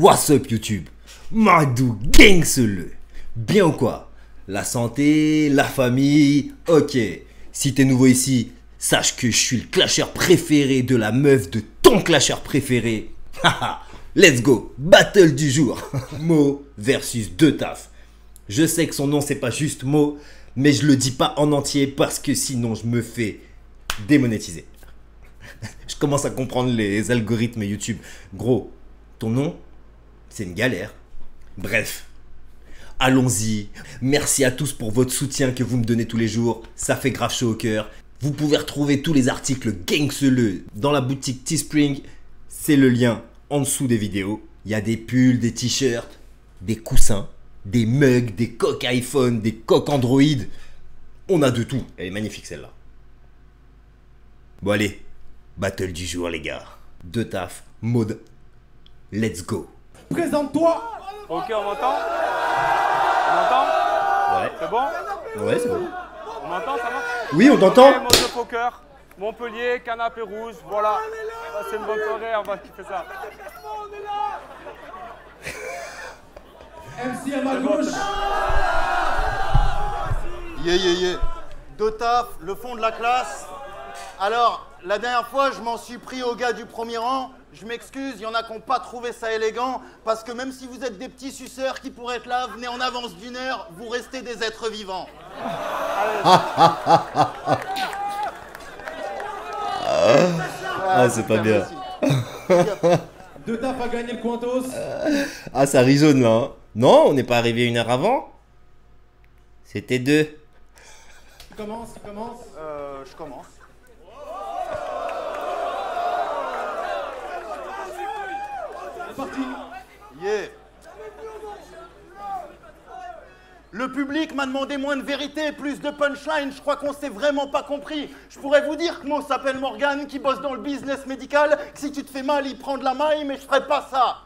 What's up YouTube? Madou gang seul. Bien ou quoi? La santé, la famille, ok. Si t'es nouveau ici, sache que je suis le clasheur préféré de la meuf de ton clasheur préféré. Haha, let's go, battle du jour. Mo versus Deux Taf. Je sais que son nom c'est pas juste Mo, mais je le dis pas en entier parce que sinon je me fais démonétiser. Je commence à comprendre les algorithmes YouTube. Gros, ton nom, c'est une galère. Bref, allons-y. Merci à tous pour votre soutien que vous me donnez tous les jours. Ça fait grave chaud au cœur. Vous pouvez retrouver tous les articles gangseleux dans la boutique Teespring. C'est le lien en dessous des vidéos. Il y a des pulls, des t-shirts, des coussins, des mugs, des coques iPhone, des coques Android. On a de tout. Elle est magnifique celle-là. Bon allez, battle du jour les gars. Deux Taf, mode, let's go. Présente-toi. Ok, on m'entend? On m'entend? Ouais. C'est bon? Ouais, c'est bon. On m'entend, ça marche? Oui, on t'entend. Ok, mode de poker, Montpellier, canapé rouge, voilà. C'est une bonne soirée, on va kiffer ça. MC à ma gauche. Yeah. Deux Taf, le fond de la classe. Alors, la dernière fois, je m'en suis pris au gars du premier rang. Je m'excuse, il y en a qui n'ont pas trouvé ça élégant, parce que même si vous êtes des petits suceurs qui pourraient être là, venez en avance d'une heure, vous restez des êtres vivants. Ah, c'est pas bien. Deux Taf a gagné le Quantos. Ah, ça risonne là. Hein. Non, on n'est pas arrivé une heure avant. C'était deux. Tu commences. Je commence. C'est parti. Yeah. Le public m'a demandé moins de vérité et plus de punchline. Je crois qu'on s'est vraiment pas compris. Je pourrais vous dire que Mo s'appelle Morgan, qui bosse dans le business médical, que si tu te fais mal, il prend de la maille, mais je ferai pas ça.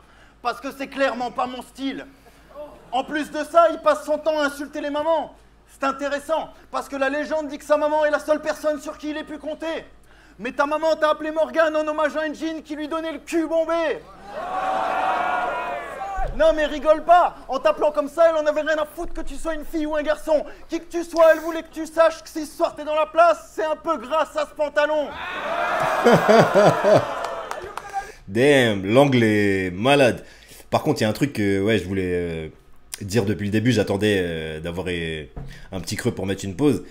Parce que c'est clairement pas mon style. En plus de ça, il passe son temps à insulter les mamans. C'est intéressant, parce que la légende dit que sa maman est la seule personne sur qui il ait pu compter. Mais ta maman t'a appelé Morgan en hommage à un jean qui lui donnait le cul bombé. Non mais rigole pas, en t'appelant comme ça, elle en avait rien à foutre que tu sois une fille ou un garçon. Qui que tu sois, elle voulait que tu saches que si ce soir t'es dans la place, c'est un peu grâce à ce pantalon. Damn, l'angle est malade. Par contre, il y a un truc que ouais, je voulais dire depuis le début. J'attendais d'avoir un petit creux pour mettre une pause.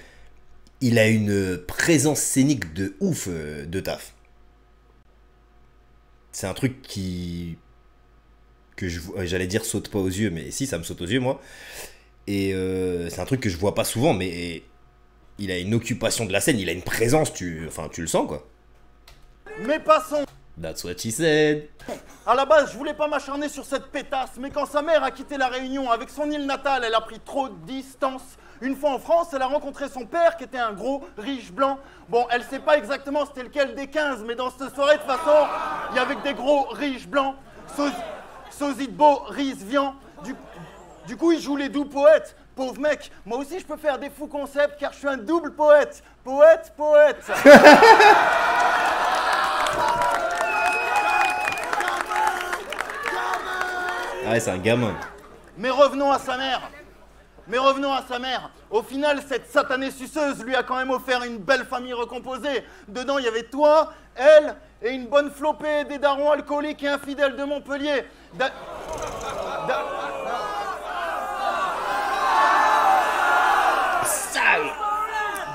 Il a une présence scénique de ouf, Deux Taf. C'est un truc que j'allais dire saute pas aux yeux, mais si, ça me saute aux yeux, moi. Et c'est un truc que je vois pas souvent, mais il a une occupation de la scène, il a une présence, tu le sens, quoi. Mais passons. That's what she said. À la base, je voulais pas m'acharner sur cette pétasse, mais quand sa mère a quitté la Réunion avec son île natale, elle a pris trop de distance. Une fois en France, elle a rencontré son père qui était un gros riche blanc. Bon, elle sait pas exactement c'était lequel des 15, mais dans cette soirée, de toute façon, il y avait que des gros riches blancs. Sosie de beau, riz, viand. Du coup, il joue les doux poètes. Pauvre mec, moi aussi je peux faire des fous concepts car je suis un double poète. Poète. Ouais, c'est un gamin. Mais revenons à sa mère. Au final, cette satanée suceuse lui a quand même offert une belle famille recomposée. Dedans, il y avait toi, elle et une bonne flopée des darons alcooliques et infidèles de Montpellier.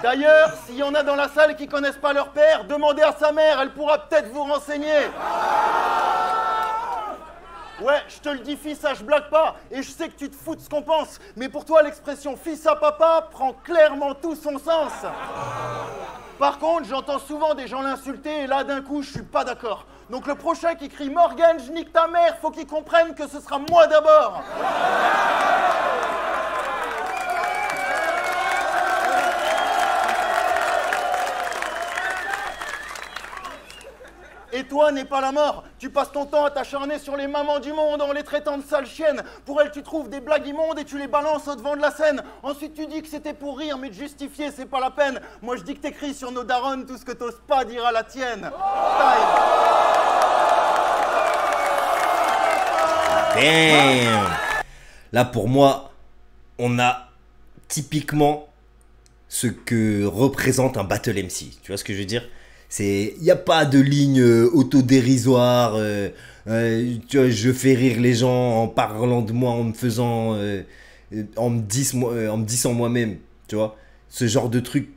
D'ailleurs, s'il y en a dans la salle qui connaissent pas leur père, demandez à sa mère, elle pourra peut-être vous renseigner. Ouais, je te le dis fils, ça je blague pas, et je sais que tu te fous de ce qu'on pense, mais pour toi l'expression fils à papa prend clairement tout son sens. Par contre, j'entends souvent des gens l'insulter, et là d'un coup je suis pas d'accord. Donc le prochain qui crie Morgan, je nique ta mère, faut qu'il comprenne que ce sera moi d'abord. Et toi n'est pas la mort. Tu passes ton temps à t'acharner sur les mamans du monde en les traitant de sales chiennes. Pour elles, tu trouves des blagues immondes et tu les balances au devant de la scène. Ensuite, tu dis que c'était pour rire, mais de justifier, c'est pas la peine. Moi, je dis que t'écris sur nos darons tout ce que t'oses pas dire à la tienne. Time. Damn. Là, pour moi, on a typiquement ce que représente un battle MC. Tu vois ce que je veux dire? Il n'y a pas de ligne autodérisoire. Tu vois, je fais rire les gens en parlant de moi, en me faisant... en me disant moi-même. Tu vois? Ce genre de truc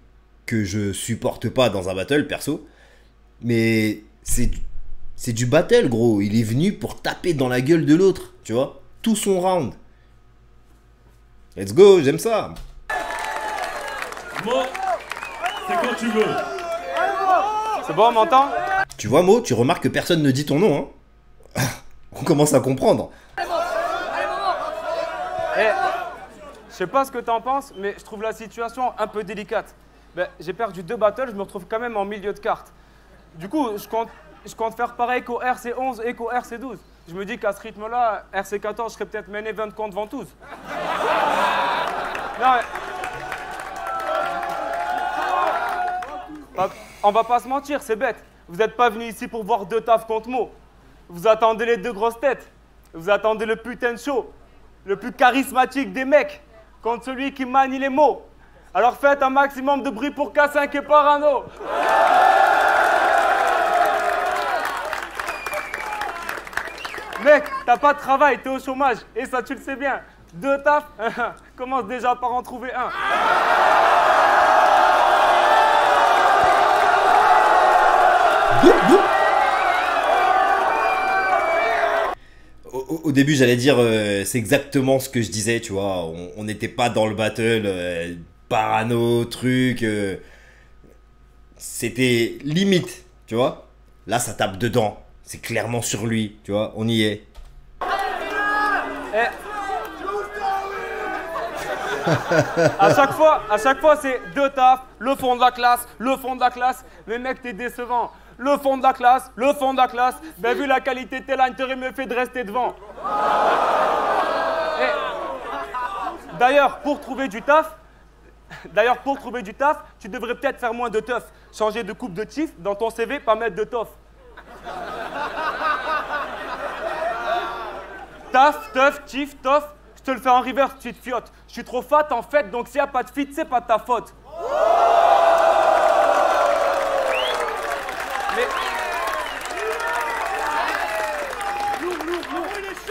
que je supporte pas dans un battle, perso. Mais c'est du battle, gros. Il est venu pour taper dans la gueule de l'autre. Tu vois? Tout son round. Let's go, j'aime ça. Mo, c'est quand tu veux. C'est bon, on m'entend? Tu vois, Mo, tu remarques que personne ne dit ton nom, hein? On commence à comprendre. Eh, je sais pas ce que t'en penses, mais je trouve la situation un peu délicate. Ben, j'ai perdu 2 battles, je me retrouve quand même en milieu de carte. Du coup, je compte faire pareil qu'au RC11 et qu'au RC12. Je me dis qu'à ce rythme-là, RC14, je serais peut-être main event contre Ventouse. Non, mais... On va pas se mentir, c'est bête. Vous n'êtes pas venu ici pour voir 2 tafs contre Mo. Vous attendez les 2 grosses têtes. Vous attendez le putain de show. Le plus charismatique des mecs. Contre celui qui manie les mots. Alors faites un maximum de bruit pour K5 et Parano. Mec, t'as pas de travail, t'es au chômage. Et ça, tu le sais bien. 2 tafs, commence déjà par en trouver un. Au début, j'allais dire, c'est exactement ce que je disais, tu vois. On n'était pas dans le battle, parano, truc. C'était limite, tu vois. Là, ça tape dedans. C'est clairement sur lui, tu vois. On y est. Eh. À chaque fois, c'est 2 tafs, le fond de la classe, le fond de la classe. Mais mec, t'es décevant. Le fond de la classe, le fond de la classe. Ben vu la qualité de tes lines, t'aurais mieux fait de rester devant. Et d'ailleurs, pour trouver du taf, tu devrais peut-être faire moins de teuf. Changer de coupe de chief dans ton CV, pas mettre de tof. Taf, teuf, chief, tof. Je te le fais en reverse, tu te fiottes. Je suis trop fat en fait, donc s'il n'y a pas de fit, c'est pas de ta faute. Mais...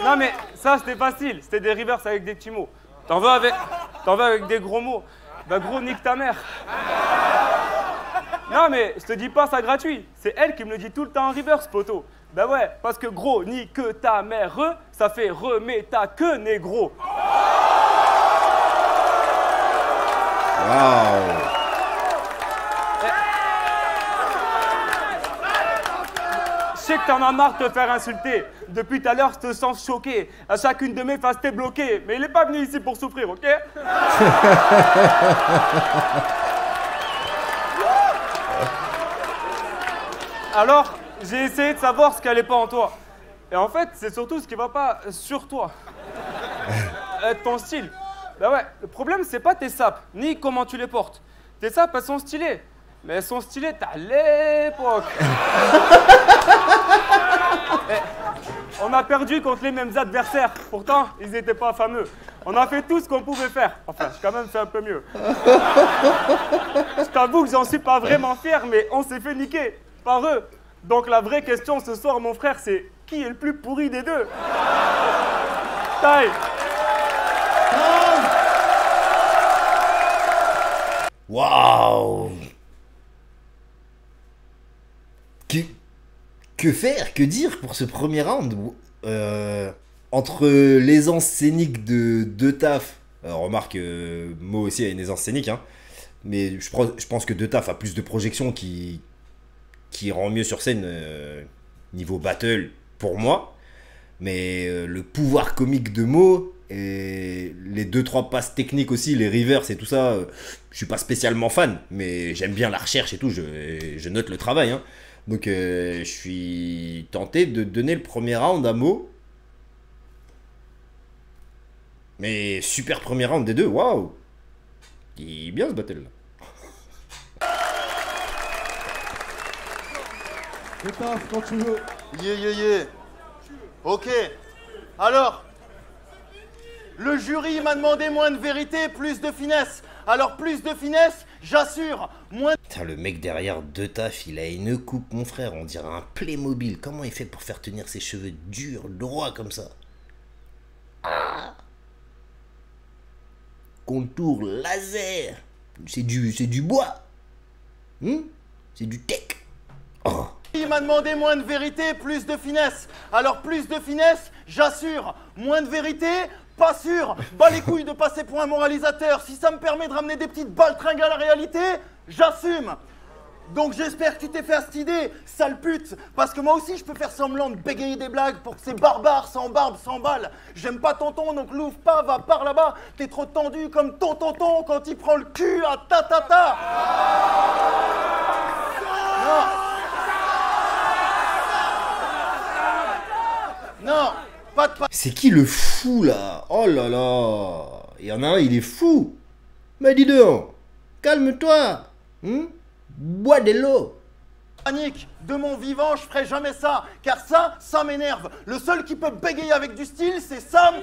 Non mais ça c'était facile, c'était des reverse avec des petits mots. T'en veux avec des gros mots? Bah gros nique ta mère. Non mais je te dis pas ça gratuit, c'est elle qui me le dit tout le temps en reverse, poteau. Bah ouais, parce que gros nique ta mère, ça fait remets ta queue négro. Waouh. Je sais que t'en as marre de te faire insulter. Depuis tout à l'heure, je te sens choqué. À chacune de mes faces, t'es bloqué. Mais il est pas venu ici pour souffrir, ok? Alors, j'ai essayé de savoir ce qui allait pas en toi. Et en fait, c'est surtout ce qui va pas sur toi. Ton style. Bah ouais, le problème, c'est pas tes sapes, ni comment tu les portes. Tes sapes, elles sont stylées. Mais elles sont stylées à l'époque. On a perdu contre les mêmes adversaires. Pourtant, ils n'étaient pas fameux. On a fait tout ce qu'on pouvait faire. Enfin, j'ai quand même fait un peu mieux. Je t'avoue que j'en suis pas vraiment fier, mais on s'est fait niquer par eux. Donc la vraie question ce soir, mon frère, c'est qui est le plus pourri des deux? Taille. Waouh. Que faire? Que dire pour ce premier round? Entre l'aisance scénique de deux taf. Remarque, Mo aussi a une aisance scénique, hein. Mais je pense que De Taf a plus de projections qui rend mieux sur scène niveau battle pour moi. Mais le pouvoir comique de Mo et les 2-3 passes techniques aussi, les reverse et tout ça, je suis pas spécialement fan, mais j'aime bien la recherche et tout, je note le travail, hein. Donc je suis tenté de donner le premier round à Mo. Mais super premier round des deux, waouh! Il est bien ce battle là. De Taf, quand tu veux. Yeah. Ok. Alors, le jury m'a demandé moins de vérité, plus de finesse. Alors plus de finesse, j'assure, moins... Putain, le mec derrière de taf, il a une coupe, mon frère, on dirait un Playmobil. Comment il fait pour faire tenir ses cheveux durs, droits comme ça? Ah, contour laser. C'est du bois. C'est du tech. Oh. Il m'a demandé moins de vérité, plus de finesse. Alors plus de finesse, j'assure, moins de vérité, pas sûr. Bas les couilles de passer pour un moralisateur. Si ça me permet de ramener des petites baltringues à la réalité, j'assume. Donc j'espère que tu t'es fait cette idée, sale pute. Parce que moi aussi je peux faire semblant de bégayer des blagues pour que ces barbares sans barbe s'emballent. J'aime pas tonton, donc l'ouvre pas, va par là-bas. T'es trop tendu comme ton tonton quand il prend le cul à ta. Non, pas de... C'est qui le fou là? Oh là là. Il y en a un, il est fou. Mais dis donc, calme-toi. Bois de l'eau. Panique, de mon vivant, je ferai jamais ça, car ça m'énerve. Le seul qui peut bégayer avec du style, c'est Sam.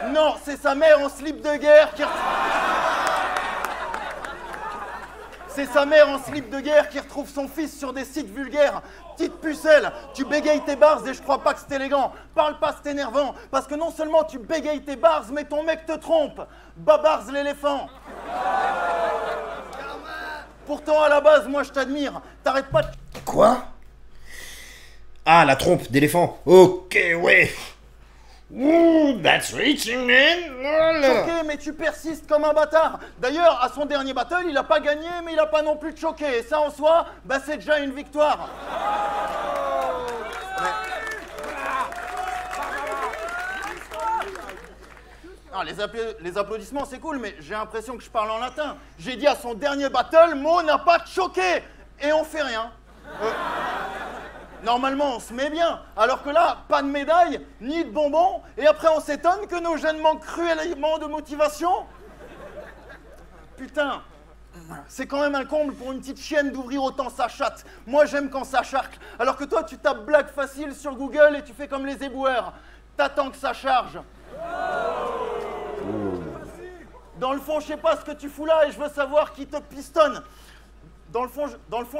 Non, c'est sa mère en slip de guerre qui... C'est sa mère en slip de guerre qui retrouve son fils sur des sites vulgaires. Petite pucelle, tu bégayes tes bars et je crois pas que c'est élégant. Parle pas, c'est énervant, parce que non seulement tu bégayes tes bars, mais ton mec te trompe. Babars l'éléphant. Pourtant, à la base, moi je t'admire. T'arrêtes pas de... Quoi? Ah, la trompe d'éléphant. Ok, ouais. Ooh, that's reaching, man. Oh là. Choqué, mais tu persistes comme un bâtard. D'ailleurs, à son dernier battle, il a pas gagné, mais il a pas non plus de choqué. Et ça, en soi, bah c'est déjà une victoire. Ah, les applaudissements, c'est cool, mais j'ai l'impression que je parle en latin. J'ai dit à son dernier battle, Mo n'a pas de choqué. Et on fait rien. Normalement, on se met bien, alors que là, pas de médaille, ni de bonbons, et après on s'étonne que nos jeunes manquent cruellement de motivation. Putain, c'est quand même un comble pour une petite chienne d'ouvrir autant sa chatte. Moi, j'aime quand ça charcle, alors que toi, tu tapes blague facile sur Google et tu fais comme les éboueurs. T'attends que ça charge. Dans le fond, je sais pas ce que tu fous là et je veux savoir qui te pistonne. Dans le fond,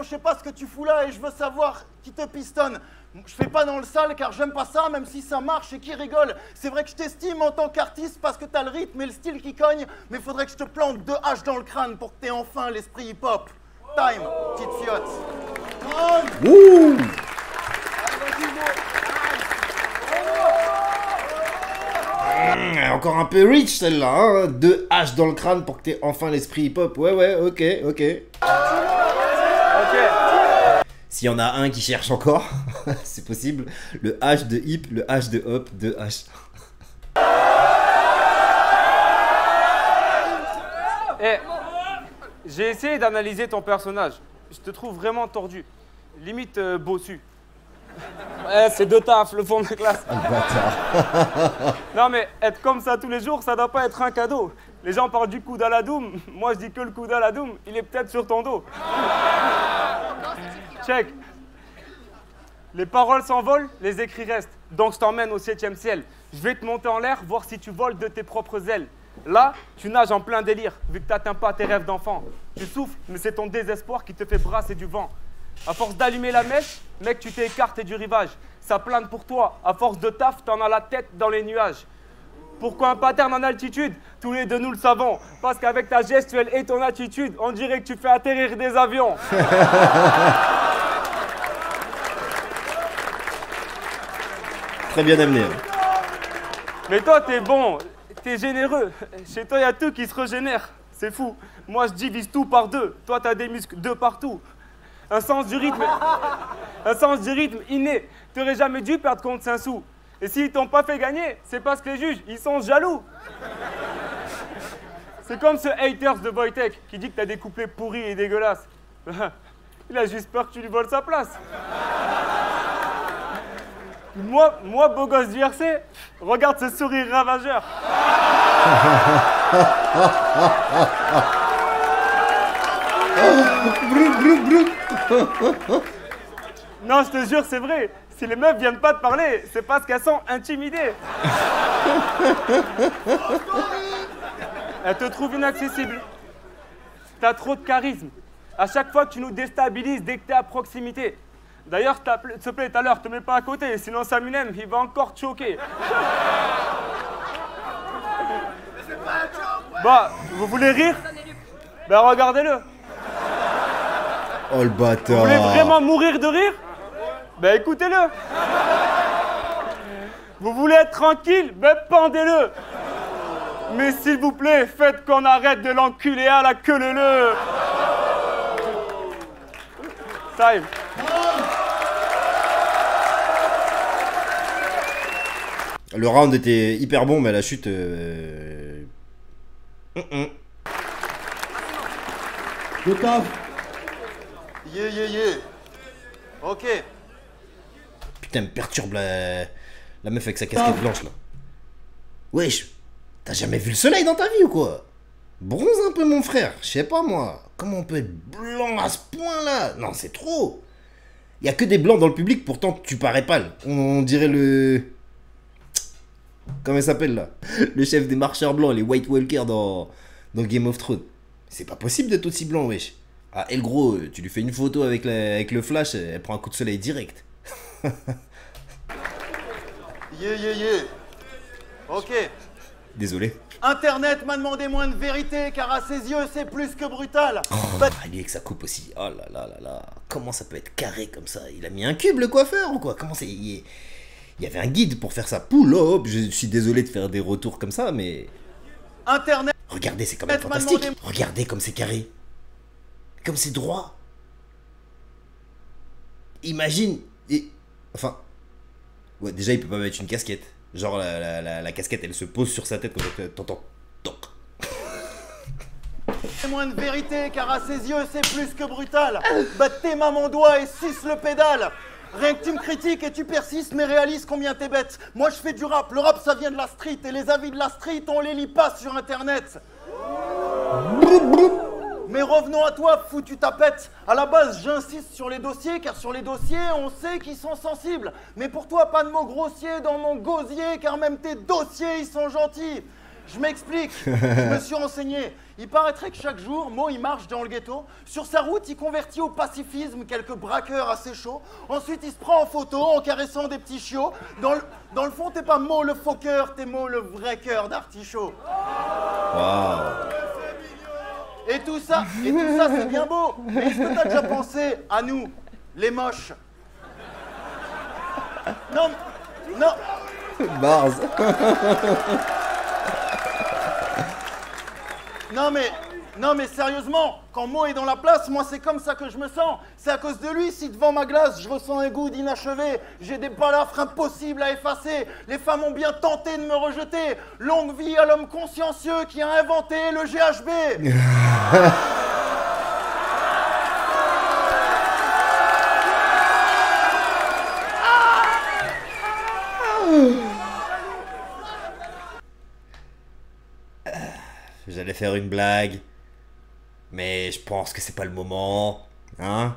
je sais pas ce que tu fous là et je veux savoir qui te pistonne. Je fais pas dans le sale car j'aime pas ça, même si ça marche et qui rigole. C'est vrai que je t'estime en tant qu'artiste parce que t'as le rythme et le style qui cogne, mais faudrait que je te plante 2 haches dans le crâne pour que t'aies enfin l'esprit hip-hop. Time, petite fiotte. Ouh. Encore un peu rich celle-là, hein. 2 haches dans le crâne pour que t'aies enfin l'esprit hip-hop. Ouais, ok. S'il y en a un qui cherche encore, c'est possible. Le H de hip, le H de hop, 2 H. Eh, j'ai essayé d'analyser ton personnage. Je te trouve vraiment tordu. Limite bossu. Ouais, c'est de taf, le fond de classe. Ah, le bâtard. Non mais être comme ça tous les jours, ça doit pas être un cadeau. Les gens parlent du coude à la doum. Moi je dis que le coude à la doum, il est peut-être sur ton dos. Check. Les paroles s'envolent, les écrits restent. Donc je t'emmène au 7e ciel. Je vais te monter en l'air, voir si tu voles de tes propres ailes. Là, tu nages en plein délire, vu que t'atteins pas tes rêves d'enfant. Tu souffles, mais c'est ton désespoir qui te fait brasser du vent. À force d'allumer la mèche, mec, tu t'es écarté du rivage. Ça plane pour toi. À force de taf, t'en as la tête dans les nuages. Pourquoi un pattern en altitude? Tous les deux, nous le savons. Parce qu'avec ta gestuelle et ton attitude, on dirait que tu fais atterrir des avions. Très bien amené. Mais toi, t'es bon, t'es généreux. Chez toi, il y a tout qui se régénère. C'est fou. Moi, je divise tout par 2. Toi, t'as des muscles 2 partout. Un sens du rythme inné. T'aurais jamais dû perdre contre Saint-Sou. Et s'ils t'ont pas fait gagner, c'est parce que les juges, ils sont jaloux. C'est comme ce haters de Wojtek qui dit que t'as des couplets pourris et dégueulasses. Il a juste peur que tu lui voles sa place. Moi, beau gosse du RC, regarde ce sourire ravageur. Non, je te jure, c'est vrai. Si les meufs viennent pas te parler, c'est parce qu'elles sont intimidées. Elles te trouvent inaccessible. T'as trop de charisme. À chaque fois que tu nous déstabilises dès que t'es à proximité. D'ailleurs, s'il te plaît, tout à l'heure, te mets pas à côté, sinon Samunem, il va encore te choquer. Bah, vous voulez rire? Ben regardez-le. Oh le bâtard. Vous voulez vraiment mourir de rire? Ben écoutez-le. Vous voulez être tranquille? Ben pendez-le. Mais s'il vous plaît, faites qu'on arrête de l'enculer à la queue leu. Time. Le round était hyper bon, mais la chute... De taf. Yeah. Ok. Putain, me perturbe la meuf avec sa casquette blanche, là. Wesh, t'as jamais vu le soleil dans ta vie ou quoi? Bronze un peu, mon frère. Je sais pas, moi. Comment on peut être blanc à ce point-là? Non, c'est trop. Y a que des blancs dans le public, pourtant tu parais pâle. On dirait le... Comment il s'appelle, là? Le chef des marcheurs blancs, les White Walkers dans Game of Thrones. C'est pas possible d'être aussi blanc, wesh. Ah, et le gros, tu lui fais une photo avec le flash, elle prend un coup de soleil direct. Yeah. Ok. Désolé. Internet m'a demandé moins de vérité, car à ses yeux, c'est plus que brutal. Lui avec sa coupe aussi. Oh là là là là. Comment ça peut être carré comme ça? Il a mis un cube, le coiffeur, ou quoi? Comment c'est... Il y avait un guide pour faire ça. Pull-up. Je suis désolé de faire des retours comme ça, mais... Internet... Regardez, c'est quand même fantastique. Regardez comme c'est carré. Comme c'est droit. Imagine... Enfin... Ouais, déjà, il peut pas mettre une casquette. Genre, la casquette, elle se pose sur sa tête comme ça. T'entends. Toc. Moins de vérité, car à ses yeux, c'est plus que brutal. Bah, tes mains mon doigt et suce le pédale. Rien que tu me critiques et tu persistes, mais réalise combien t'es bête. Moi, je fais du rap. Le rap, ça vient de la street. Et les avis de la street, on les lit pas sur Internet. Mais revenons à toi, foutu tapette. À la base, j'insiste sur les dossiers, car sur les dossiers, on sait qu'ils sont sensibles. Mais pour toi, pas de mots grossiers dans mon gosier, car même tes dossiers, ils sont gentils. Je m'explique, je me suis renseigné. Il paraîtrait que chaque jour, Mo, il marche dans le ghetto. Sur sa route, il convertit au pacifisme quelques braqueurs assez chauds. Ensuite, il se prend en photo en caressant des petits chiots. Dans le fond, t'es pas Mo le faux cœur, t'es Mo le vrai cœur d'artichaut. Waouh. Et tout ça, c'est bien beau. Mais est-ce que t'as déjà pensé à nous, les moches? Non. Bars. Non mais sérieusement, quand Mo est dans la place, moi c'est comme ça que je me sens. C'est à cause de lui si devant ma glace je ressens un goût d'inachevé. J'ai des balafres impossibles à effacer. Les femmes ont bien tenté de me rejeter. Longue vie à l'homme consciencieux qui a inventé le GHB. J'allais faire une blague, mais je pense que c'est pas le moment, hein?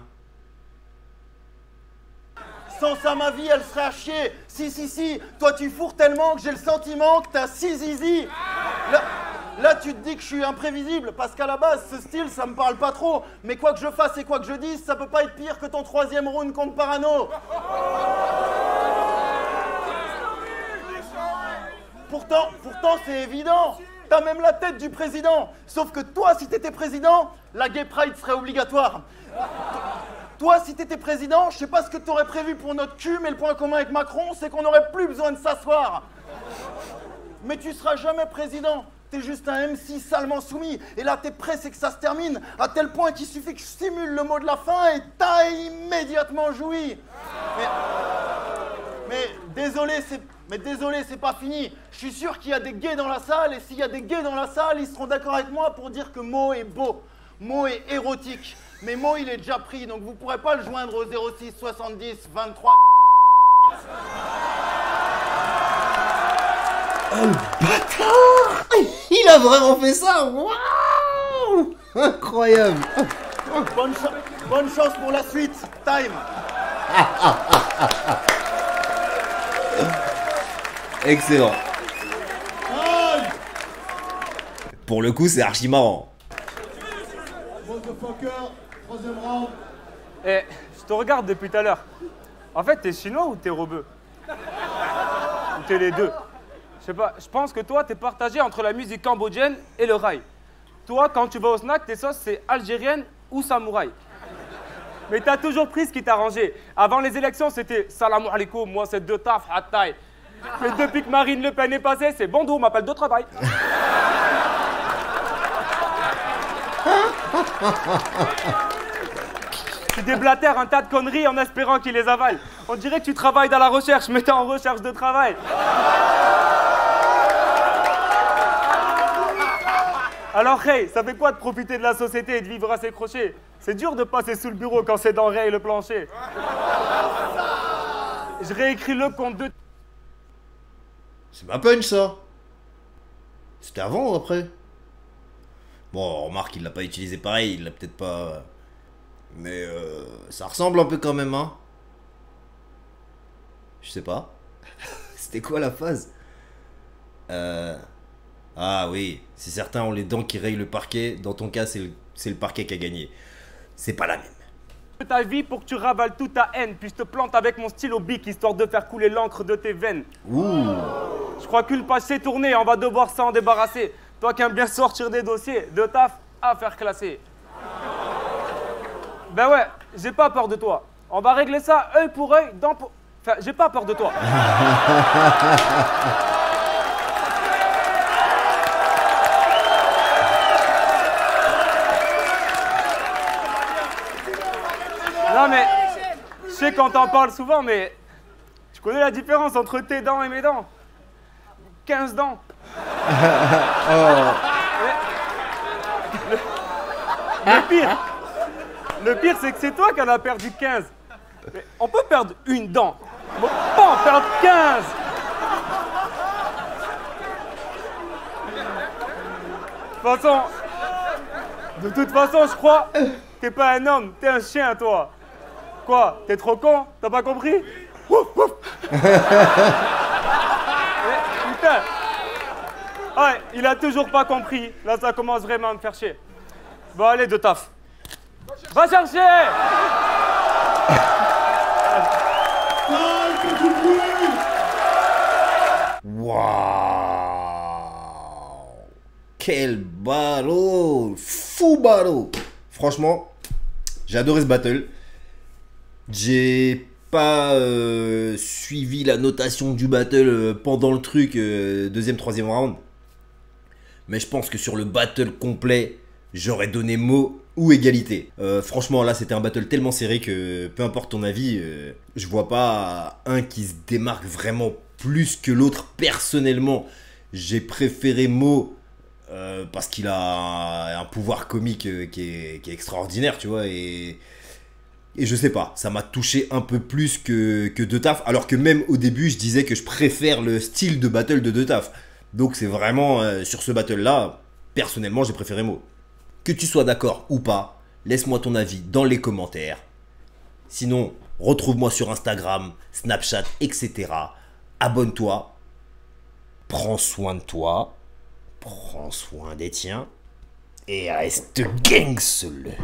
Sans ça, ma vie, elle serait à chier. Si, toi tu fourres tellement que j'ai le sentiment que t'as 6 zizi. Là, tu te dis que je suis imprévisible, parce qu'à la base, ce style, ça me parle pas trop. Mais quoi que je fasse et quoi que je dise, ça peut pas être pire que ton 3e round contre Parano. Pourtant, c'est évident. T'as même la tête du président. Sauf que toi, si t'étais président, la Gay Pride serait obligatoire. Toi, si t'étais président, je sais pas ce que t'aurais prévu pour notre cul, mais le point commun avec Macron, c'est qu'on n'aurait plus besoin de s'asseoir. Mais tu seras jamais président. T'es juste un MC salement soumis. Et là, t'es prêt, c'est que ça se termine. À tel point qu'il suffit que je simule le mot de la fin et t'as immédiatement joui. Mais désolé, c'est pas fini. Je suis sûr qu'il y a des gays dans la salle, et s'il y a des gays dans la salle, ils seront d'accord avec moi pour dire que Mo est beau. Mo est érotique. Mais Mo, il est déjà pris, donc vous pourrez pas le joindre au 06 70 23... Oh le bâtard! Il a vraiment fait ça! Waouh! Incroyable! Bonne chance pour la suite. Time. Excellent. Pour le coup, c'est archi marrant. Motherfucker, troisième round. Eh, je te regarde depuis tout à l'heure. En fait, t'es chinois ou t'es rebeu? Ou t'es les deux? Je sais pas, je pense que toi, t'es partagé entre la musique cambodgienne et le rail. Toi, quand tu vas au snack, tes sauces, c'est algérienne ou samouraï. Mais t'as toujours pris ce qui t'a arrangé. Avant les élections, c'était salam alaikum, moi c'est deux taf, hattaï. Mais depuis que Marine Le Pen est passée, c'est bon, on m'appelle de travail. Tu déblatères un tas de conneries en espérant qu'il les avale. On dirait que tu travailles dans la recherche, mais t'es en recherche de travail. Alors, Ray, ça fait quoi de profiter de la société et de vivre à ses crochets? C'est dur de passer sous le bureau quand c'est dans Ray le plancher. Je réécris le compte de... C'est ma punch, ça. C'était avant ou après? Bon, remarque, il l'a pas utilisé pareil, il l'a peut-être pas... Mais ça ressemble un peu quand même, hein. Je sais pas. C'était quoi la phase? Ah oui, c'est certains ont les dents qui rayent le parquet. Dans ton cas, c'est le parquet qui a gagné. C'est pas la même. ta vie pour que tu ravales toute ta haine, puis je te plante avec mon stylo bic, histoire de faire couler l'encre de tes veines. Ouh. Je crois qu'une page s'est tournée, on va devoir s'en débarrasser. Toi qui aimes bien sortir des dossiers, de taf à faire classer. Ben ouais, j'ai pas peur de toi. On va régler ça œil pour œil, dent pour... Enfin, j'ai pas peur de toi. Non mais, je sais qu'on t'en parle souvent, mais tu connais la différence entre tes dents et mes dents? 15 dents. Le pire, c'est que c'est toi qui en as perdu 15. Mais on peut perdre une dent, on peut pas en perdre 15. De toute façon, je crois, t'es pas un homme, t'es un chien, toi. Quoi, t'es trop con? T'as pas compris? Ouf, ouf. Putain. Ouais, il a toujours pas compris. Là, ça commence vraiment à me faire chier. Bon, allez, de taf. Va chercher! Waouh! Quel battle! Fou battle! Franchement, j'ai adoré ce battle. J'ai pas suivi la notation du battle pendant le truc, deuxième, troisième round. Mais je pense que sur le battle complet, j'aurais donné mot ou égalité. Franchement, là, c'était un battle tellement serré que peu importe ton avis, je vois pas un qui se démarque vraiment plus que l'autre. Personnellement, j'ai préféré Mo parce qu'il a un pouvoir comique qui est extraordinaire, tu vois, et je sais pas, ça m'a touché un peu plus que De Taf, alors que même au début, je disais que je préfère le style de battle de Taf. Donc c'est vraiment, sur ce battle-là, personnellement, j'ai préféré Mo. Que tu sois d'accord ou pas, laisse-moi ton avis dans les commentaires. Sinon, retrouve-moi sur Instagram, Snapchat, etc. Abonne-toi. Prends soin de toi. Prends soin des tiens. Et reste gangster.